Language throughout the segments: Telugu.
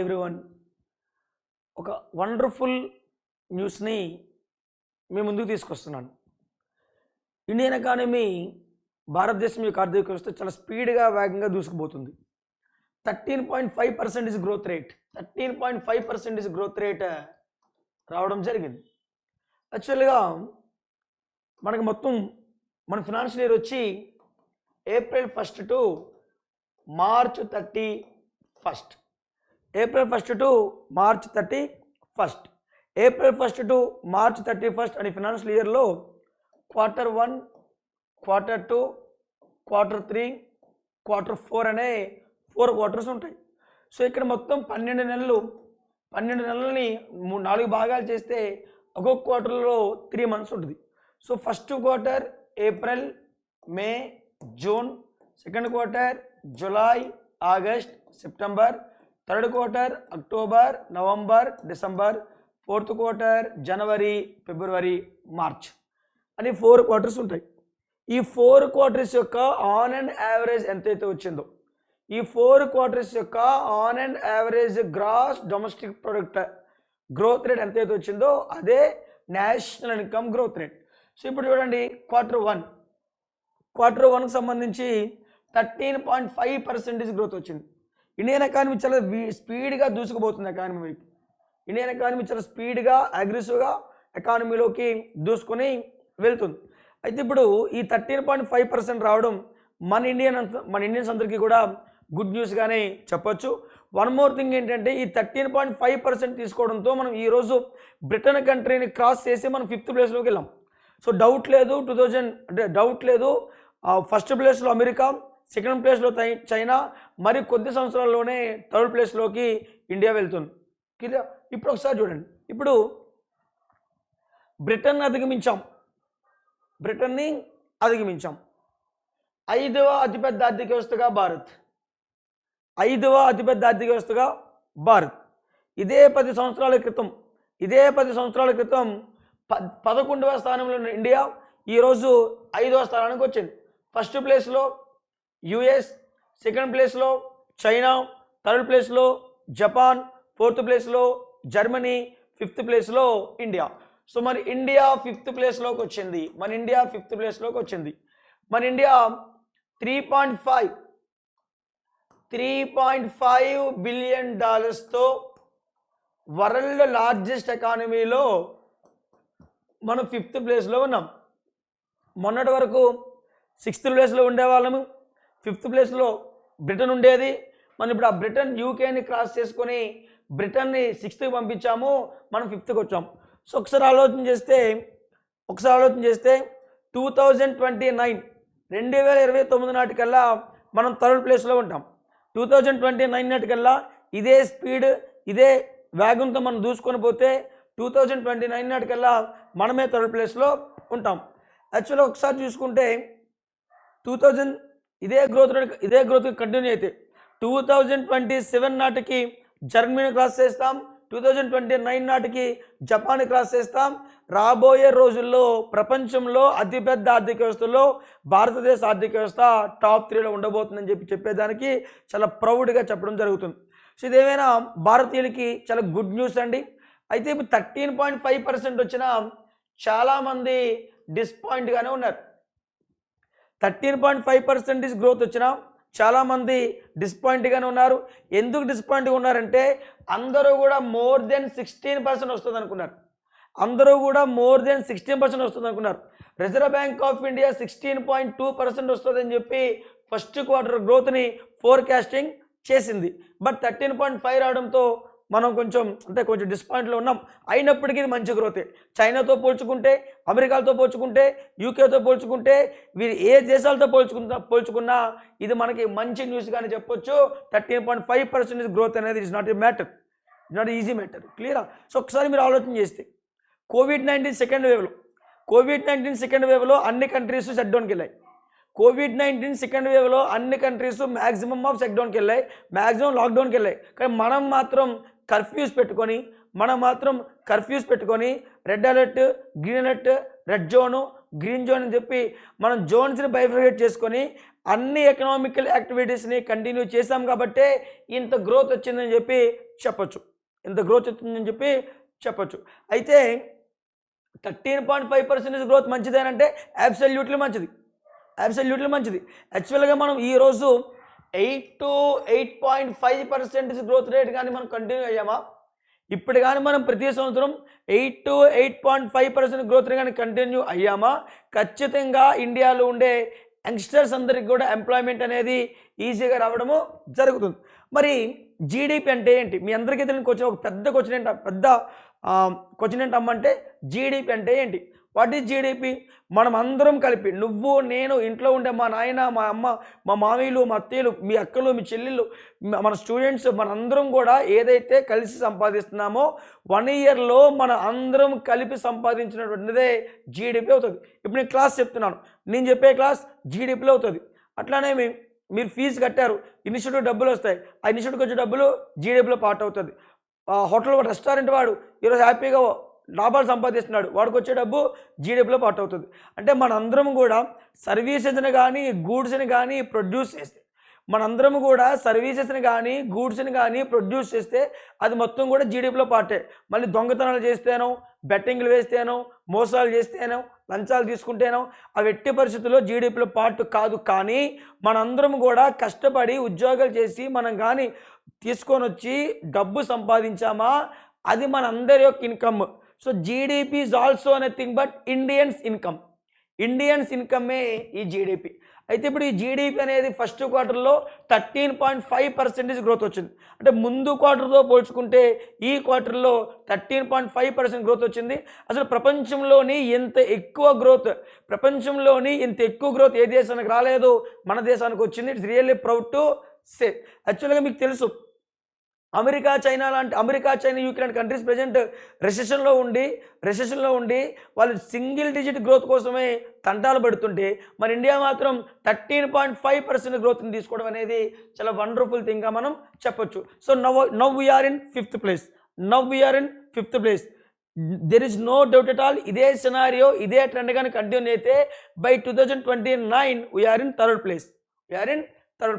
ఎవ్రీవన్ ఒక వండర్ఫుల్ న్యూస్ని మీ ముందుకు తీసుకొస్తున్నాను. ఇండియన్ ఎకానమీ భారతదేశం యొక్క ఆర్థిక వ్యవస్థ చాలా స్పీడ్గా వేగంగా దూసుకుపోతుంది. 13.5% గ్రోత్ రేట్ 13.5% గ్రోత్ రేట్ రావడం జరిగింది. యాక్చువల్గా మనకు మొత్తం మన ఫినాన్షియల్ ఇయర్ వచ్చి April 1 to March 31. April 1 to March 31. April 1 to March 31 అనే ఫినాన్షియల్ ఇయర్లో Q1, Q2, Q3, Q4 అనే 4 క్వార్టర్స్ ఉంటాయి. సో ఇక్కడ మొత్తం 12 నెలలు, 12 నెలలని 4 భాగాలు చేస్తే ఒక్కొక్క క్వార్టర్లో 3 మంత్స్ ఉంటుంది. So first quarter April, May, June, second quarter July, August, September, third quarter October, November, December, fourth quarter January, February, March అని 4 క్వార్టర్స్ ఉంటాయి. ఈ 4 క్వార్టర్స్ యొక్క ఆన్ అండ్ యావరేజ్ ఎంతైతే వచ్చిందో, ఈ 4 క్వార్టర్స్ యొక్క ఆన్ and average gross domestic product growth rate ఎంతైతే వచ్చిందో అదే national income growth rate. So ఇప్పుడు చూడండి, క్వార్టర్ వన్కి సంబంధించి 13.5% గ్రోత్ వచ్చింది. ఇండియన్ ఎకానమీ చాలా స్పీడ్గా దూసుకుపోతుంది. ఎకానమీ వైపు ఇండియన్ ఎకానమీ చాలా స్పీడ్గా అగ్రెసివ్గా ఎకానమీలోకి దూసుకొని వెళ్తుంది. అయితే ఇప్పుడు ఈ 13.5% రావడం మన ఇండియన్స్ అందరికీ కూడా గుడ్ న్యూస్గానే చెప్పొచ్చు. వన్ మోర్ థింగ్ ఏంటంటే, ఈ 13.5% తీసుకోవడంతో మనం ఈరోజు బ్రిటన్ కంట్రీని క్రాస్ చేసి మనం 5th ప్లేస్లోకి వెళ్ళాం. సో డౌట్ లేదు, ఫస్ట్ ప్లేస్లో అమెరికా, సెకండ్ ప్లేస్లో చైనా, మరి కొద్ది సంవత్సరాల్లోనే 3rd ప్లేస్లోకి ఇండియా వెళ్తుంది. క్లియర్? ఇప్పుడు ఒకసారి చూడండి, ఇప్పుడు బ్రిటన్ని అధిగమించాం. 5వ అతిపెద్ద ఆర్థిక వ్యవస్థగా భారత్. 5వ అతిపెద్ద ఆర్థిక వ్యవస్థగా భారత్. ఇదే 10 సంవత్సరాల క్రితం 11వ స్థానంలో ఉన్న ఇండియా ఈరోజు 5వ స్థానానికి వచ్చింది. ఫస్ట్ ప్లేస్లో యుఎస్, సెకండ్ ప్లేస్లో చైనా, 3rd ప్లేస్లో జపాన్, 4th ప్లేస్లో జర్మనీ, 5th ప్లేస్లో ఇండియా. సో మరి ఇండియా 5th ప్లేస్లోకి వచ్చింది. మన ఇండియా $3.5 బిలియన్ వరల్డ్ లార్జెస్ట్ ఎకానమీలో మనం 5th ప్లేస్లో ఉన్నాం. మొన్నటి వరకు 6th ప్లేస్లో ఉండేవాళ్ళము. 5th ప్లేస్లో బ్రిటన్ ఉండేది. మనం ఇప్పుడు ఆ బ్రిటన్ యూకేని క్రాస్ చేసుకొని బ్రిటన్ని 6th పంపించాము, మనం 5th వచ్చాం. సో ఒకసారి ఆలోచన చేస్తే 2029 నాటికల్లా మనం 3rd ప్లేస్లో ఉంటాం. 2029 నాటికల్లా ఇదే స్పీడ్, ఇదే వేగంతో మనం దూసుకొని పోతే 2029 నాటికల్లా మనమే 3rd ప్లేస్లో ఉంటాం. యాక్చువల్గా ఒకసారి చూసుకుంటే 2000 ఇదే గ్రోత్ కంటిన్యూ అయితే 2027 నాటికి జర్మనీ క్రాస్ చేస్తాం, 2029 నాటికి జపాన్ క్రాస్ చేస్తాం. రాబోయే రోజుల్లో ప్రపంచంలో అతిపెద్ద ఆర్థిక వ్యవస్థలో భారతదేశ ఆర్థిక వ్యవస్థ టాప్ 3లో ఉండబోతుందని చెప్పేదానికి చాలా ప్రౌడ్గా చెప్పడం జరుగుతుంది. సో ఇదేమైనా భారతీయులకి చాలా గుడ్ న్యూస్ అండి. అయితే ఇప్పుడు 13.5% వచ్చినా చాలామంది డిసప్పాయింట్గానే ఉన్నారు. 13.5% గ్రోత్ వచ్చినా చాలామంది డిసప్పాయింట్గానే ఉన్నారు. ఎందుకు డిసప్పాయింట్గా ఉన్నారంటే, అందరూ కూడా మోర్ దెన్ 16% వస్తుంది అనుకున్నారు. రిజర్వ్ బ్యాంక్ ఆఫ్ ఇండియా 16.2% వస్తుందని చెప్పి ఫస్ట్ క్వార్టర్ గ్రోత్ని ఫోర్కాస్టింగ్ చేసింది. బట్ 13.5 రావడంతో మనం కొంచెం డిసప్పాయింట్లో ఉన్నాం. అయినప్పటికీ ఇది మంచి గ్రోతే. చైనాతో పోల్చుకుంటే, అమెరికాతో పోల్చుకుంటే, యూకేతో పోల్చుకుంటే, వీరు ఏ దేశాలతో పోల్చుకున్నా ఇది మనకి మంచి న్యూస్గానే చెప్పొచ్చు. 13.5% గ్రోత్ అనేది ఇట్స్ నాట్ ఈజీ మ్యాటర్. క్లియరా? సో ఒకసారి మీరు ఆలోచన చేస్తే, కోవిడ్-19 సెకండ్ వేవ్లో అన్ని కంట్రీస్ షట్డౌన్కి వెళ్ళాయి. కోవిడ్-19 సెకండ్ వేవ్లో అన్ని కంట్రీస్ మ్యాక్సిమం ఆఫ్ షట్డౌన్కి వెళ్ళాయి, మ్యాక్సిమం లాక్డౌన్కి వెళ్ళాయి. కానీ మనం మాత్రం కర్ఫ్యూస్ పెట్టుకొని red alert, green alert, red zone, green zone అని చెప్పి మనం జోన్స్ని బైఫర్కేట్ చేసుకొని అన్ని ఎకనామికల్ యాక్టివిటీస్ని కంటిన్యూ చేశాం కాబట్టే ఇంత గ్రోత్ వచ్చిందని చెప్పి చెప్పొచ్చు. అయితే 13.5% గ్రోత్ మంచిదేనంటే అబ్సల్యూట్లీ మంచిది. యాక్చువల్గా మనం ఈరోజు 8 to 8.5% గ్రోత్ రేట్ కానీ మనం కంటిన్యూ అయ్యామా, ఇప్పుడు కానీ మనం ప్రతి సంవత్సరం 8 to 8.5% గ్రోత్ రేట్ కానీ కంటిన్యూ అయ్యామా, ఖచ్చితంగా ఇండియాలో ఉండే యంగ్స్టర్స్ అందరికి కూడా ఎంప్లాయ్మెంట్ అనేది ఈజీగా రావడము జరుగుతుంది. మరి జీడిపి అంటే ఏంటి? మీ అందరికీ తెలియని క్వశ్చన్, ఒక పెద్ద క్వశ్చన్ ఏంటమ్మంటే జీడిపి అంటే ఏంటి? What is GDP? మనం అందరం కలిపి, నువ్వు నేను, ఇంట్లో ఉండే మా నాయన, మా అమ్మ, మా మామయ్యలు, మా అత్తయ్యలు, మీ అక్కలు, మీ చెల్లెళ్ళు, మన స్టూడెంట్స్, మనందరం కూడా ఏదైతే కలిసి సంపాదిస్తున్నామో 1 ఇయర్లో మన అందరం కలిపి సంపాదించినటువంటిదే జీడిపి అవుతుంది. ఇప్పుడు నేను క్లాస్ చెప్తున్నాను, నేను చెప్పే క్లాస్ జీడిపిలో అవుతుంది. అట్లానే మీరు ఫీజు కట్టారు, ఇన్స్టిట్యూట్ డబ్బులు వస్తాయి, ఆ ఇన్స్టిట్యూట్కి వచ్చే డబ్బులు జీడిపిలో పార్ట్ అవుతుంది. హోటల్ రెస్టారెంట్ వాడు ఈరోజు హ్యాపీగా లాభాలు సంపాదిస్తున్నాడు, వాడికి వచ్చే డబ్బు జీడిపిలో పార్ట్ అవుతుంది. అంటే మనందరం కూడా సర్వీసెస్ని కానీ గూడ్స్ని కానీ ప్రొడ్యూస్ చేస్తే, మనందరం కూడా సర్వీసెస్ని కానీ గూడ్స్ని కానీ ప్రొడ్యూస్ చేస్తే అది మొత్తం కూడా జీడిపిలో పార్టే. మళ్ళీ దొంగతనాలు చేస్తేనో, బెట్టింగ్లు వేస్తేనో, మోసాలు చేస్తేనో, లంచాలు తీసుకుంటేనో అవి ఎట్టి పరిస్థితుల్లో జీడిపిలో పార్ట్ కాదు. కానీ మనందరం కూడా కష్టపడి ఉద్యోగాలు చేసి మనం కానీ తీసుకొని వచ్చి డబ్బు సంపాదించామా, అది మనందరి యొక్క income. So GDP is also nothing but Indians ఇన్కమ్మే ఈ జీడిపి. అయితే ఇప్పుడు ఈ జీడిపి అనేది ఫస్ట్ క్వార్టర్లో 13.5% గ్రోత్ వచ్చింది. అంటే ముందు క్వార్టర్తో పోల్చుకుంటే ఈ క్వార్టర్లో 13.5% గ్రోత్ వచ్చింది. అసలు ప్రపంచంలోని ఇంత ఎక్కువ గ్రోత్ ఏ దేశానికి రాలేదు, మన దేశానికి వచ్చింది. It's really proud to say. యాక్చువల్గా మీకు తెలుసు, America, China, Ukraine countries present రెసెషన్లో ఉండి వాళ్ళు సింగిల్ డిజిట్ గ్రోత్ కోసమే తంటాలు పడుతుంటే మన ఇండియా మాత్రం 13.5% గ్రోత్ని తీసుకోవడం అనేది చాలా వండర్ఫుల్ థింగ్గా మనం చెప్పొచ్చు. So now we're in fifth place. There is no doubt at all. ఇదే సినారియో, ఇదే ట్రెండ్ కానీ కంటిన్యూ అయితే by 2029 we're in third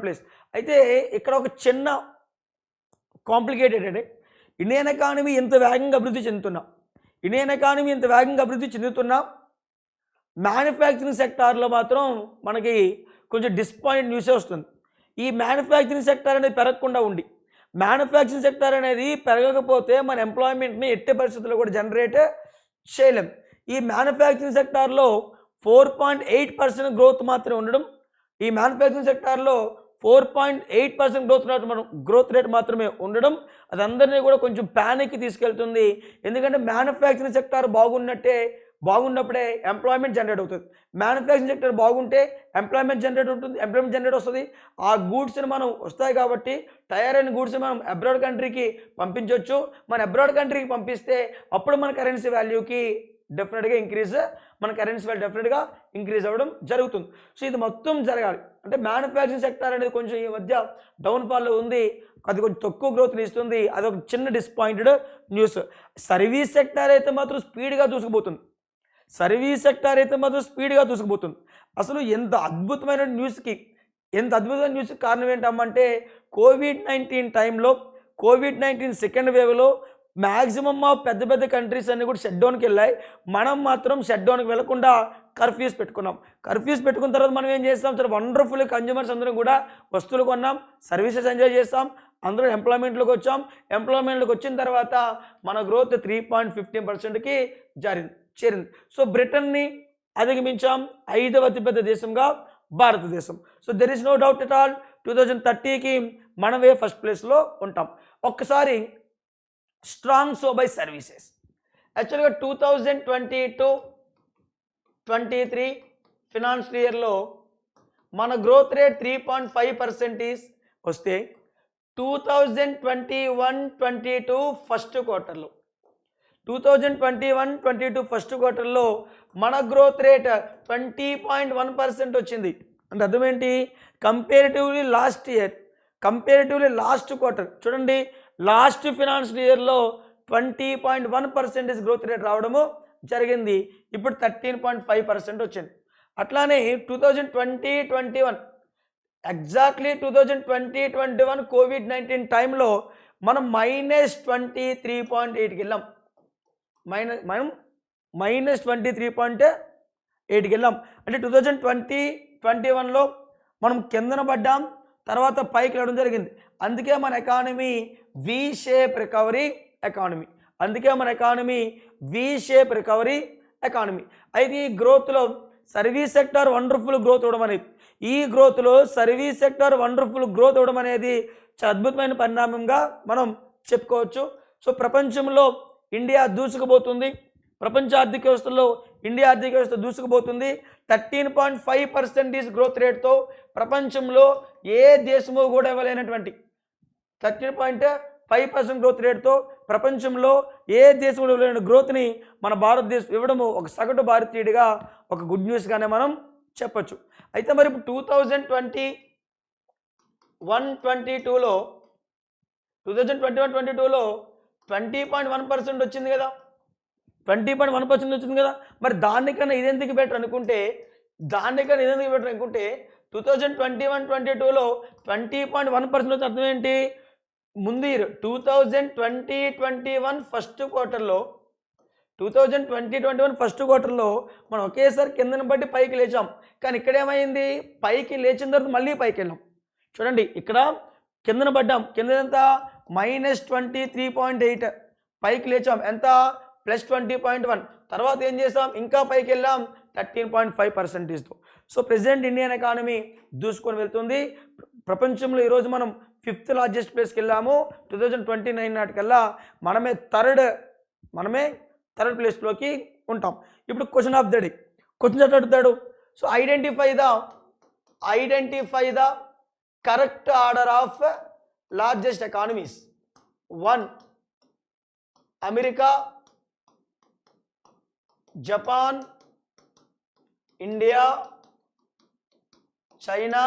place. అయితే ఇక్కడ ఒక చిన్న కాంప్లికేటెడ్ అంటే, ఇండియన్ ఎకానమీ ఎంత వేగంగా అభివృద్ధి చెందుతున్నా మ్యానుఫ్యాక్చరింగ్ సెక్టార్లో మాత్రం మనకి కొంచెం డిసప్పాయింట్ న్యూసే వస్తుంది. ఈ మ్యానుఫ్యాక్చరింగ్ సెక్టార్ అనేది పెరగకపోతే మన ఎంప్లాయ్మెంట్ని ఎట్టి పరిస్థితుల్లో కూడా జనరేట్ చేయలేం. ఈ మ్యానుఫ్యాక్చరింగ్ సెక్టార్లో 4.8% గ్రోత్ మాత్రమే ఉండడం, 4.8% గ్రోత్ రేట్ మాత్రమే ఉండడం అది అందరినీ కూడా కొంచెం ప్యానిక్కి తీసుకెళ్తుంది. ఎందుకంటే మ్యానుఫ్యాక్చరింగ్ సెక్టార్ బాగున్నప్పుడే ఎంప్లాయ్మెంట్ జనరేట్ అవుతుంది. మ్యానుఫ్యాక్చరింగ్ సెక్టర్ బాగుంటే ఎంప్లాయ్మెంట్ జనరేట్ వస్తుంది. ఆ గూడ్స్ని మనం వస్తాయి కాబట్టి టైర్ అండ్ గూడ్స్ని మనం అబ్రాడ్ కంట్రీకి పంపించవచ్చు. మన అబ్రాడ్ కంట్రీకి పంపిస్తే అప్పుడు మన కరెన్సీ వాల్యూకి డెఫినెట్గా ఇంక్రీజ్ అవ్వడం జరుగుతుంది. సో ఇది మొత్తం జరగాలి అంటే మ్యానుఫ్యాక్చరింగ్ సెక్టార్ అనేది కొంచెం ఈ మధ్య డౌన్ఫాల్లో ఉంది, అది కొంచెం తక్కువ గ్రోత్ని ఇస్తుంది. అదొక చిన్న డిసప్పాయింటెడ్ న్యూస్. సర్వీస్ సెక్టార్ అయితే మాత్రం స్పీడ్గా దూసుకుపోతుంది. అసలు ఎంత అద్భుతమైన న్యూస్కి కారణం ఏంటమ్మంటే కోవిడ్-19 సెకండ్ వేవ్లో మ్యాక్సిమమ్ పెద్ద కంట్రీస్ అన్నీ కూడా షట్డౌన్కి వెళ్ళాయి. మనం మాత్రం షట్డౌన్కి వెళ్లకుండా కర్ఫ్యూస్ పెట్టుకున్న తర్వాత మనం ఏం చేస్తాం, చాలా వండర్ఫుల్ కన్జ్యూమర్స్ అందరం కూడా వస్తువులు కొన్నాం, సర్వీసెస్ ఎంజాయ్ చేస్తాం, అందరూ ఎంప్లాయ్మెంట్లోకి వచ్చిన తర్వాత మన గ్రోత్ 3.15%కి చేరింది. సో బ్రిటన్ని అధిగమించాం, 5వ అతిపెద్ద దేశంగా భారతదేశం. So there is no doubt at all 2030కి మనమే ఫస్ట్ ప్లేస్లో ఉంటాం. ఒక్కసారి స్ట్రాంగ్ సో బై సర్వీసెస్. యాక్చువల్గా 2022-23 ఫినాన్షియల్ ఇయర్లో మన గ్రోత్ రేట్ 3.5% వస్తే 2021-22 ఫస్ట్ క్వార్టర్లో మన గ్రోత్ రేట్ 20.1% వచ్చింది. అంటే అర్థం ఏంటి? కంపేరిటివ్లీ లాస్ట్ క్వార్టర్ చూడండి, లాస్ట్ ఫినాన్షియల్ ఇయర్లో 20.1% గ్రోత్ రేట్ రావడము జరిగింది. ఇప్పుడు 13.5% వచ్చింది. అట్లానే 2020-21 ఎగ్జాక్ట్లీ 2020-21 COVID-19 టైంలో మనం -23.8కి వెళ్ళాం. మనం -23.8కి వెళ్ళాం. అంటే 2020-21లో మనం కిందన పడ్డాం, తర్వాత పైకి వెళ్ళడం జరిగింది. అందుకే మన economy V shape recovery economy. అయితే ఈ గ్రోత్లో సర్వీస్ సెక్టర్ వండర్ఫుల్ గ్రోత్ ఇవ్వడం అనేది, ఈ గ్రోత్లో సర్వీస్ సెక్టర్ వండర్ఫుల్ గ్రోత్ ఇవ్వడం అనేది చాలా అద్భుతమైన పరిణామంగా మనం చెప్పుకోవచ్చు. సో ప్రపంచంలో ఇండియా దూసుకుపోతుంది, ప్రపంచ ఆర్థిక వ్యవస్థలో ఇండియా ఆర్థిక వ్యవస్థ దూసుకుపోతుంది. 13.5% గ్రోత్ రేట్తో ప్రపంచంలో ఏ దేశము కూడా ఇవ్వలేనటువంటి 13.5% గ్రోత్ రేట్తో ప్రపంచంలో ఏ దేశంలో ఇవ్వలేని గ్రోత్ని మన భారతదేశం ఇవ్వడము ఒక సగటు భారతీయుడిగా ఒక గుడ్ న్యూస్గానే మనం చెప్పచ్చు. అయితే మరి ఇప్పుడు 2021-22లో 2021-22లో 20.1% వచ్చింది కదా, 20.1% వచ్చింది కదా. మరి దానికన్నా ఇదెందుకు బెటర్ అనుకుంటే 2021-22లో 20.1% అర్థం ఏంటి? ముందు ఇయర్ 2020-21 ఫస్ట్ క్వార్టర్లో మనం ఒకేసారి కిందను బట్టి పైకి లేచాం. కానీ ఇక్కడ ఏమైంది? పైకి లేచిన తర్వాత మళ్ళీ పైకి వెళ్ళాం. చూడండి, ఇక్కడ కిందన పడ్డాం, కింద ఎంత -23.8, పైకి లేచాం ఎంత +20.1, తర్వాత ఏం చేసాం? ఇంకా పైకి వెళ్ళాం 13.5%తో. సో ప్రెసెంట్ ఇండియన్ ఎకానమీ దూసుకొని వెళ్తుంది. ప్రపంచంలో ఈరోజు మనం 5th లార్జెస్ట్ ప్లేస్కి వెళ్ళాము. 2029 నాటికల్లా మనమే థర్డ్ ప్లేస్లోకి ఉంటాం. ఇప్పుడు question of the day, question ఎట్లా అడుగుతాడు? So identify the correct order of largest economies. 1 America, Japan, India, China,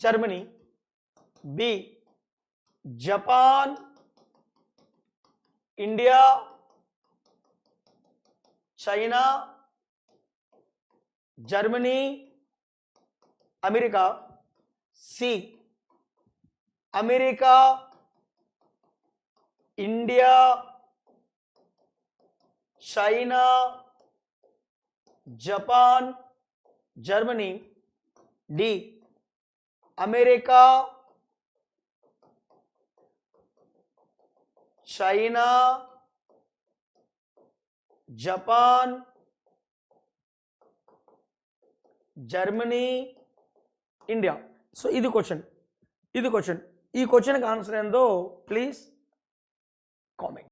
Germany. B Japan, India, China, Germany, America. C America, India, China, Japan, Germany. D America, China, Japan, Germany, India. So ఇది క్వశ్చన్. ఈ క్వశ్చన్కి ఆన్సర్ ఏందో ప్లీజ్ కామెంట్.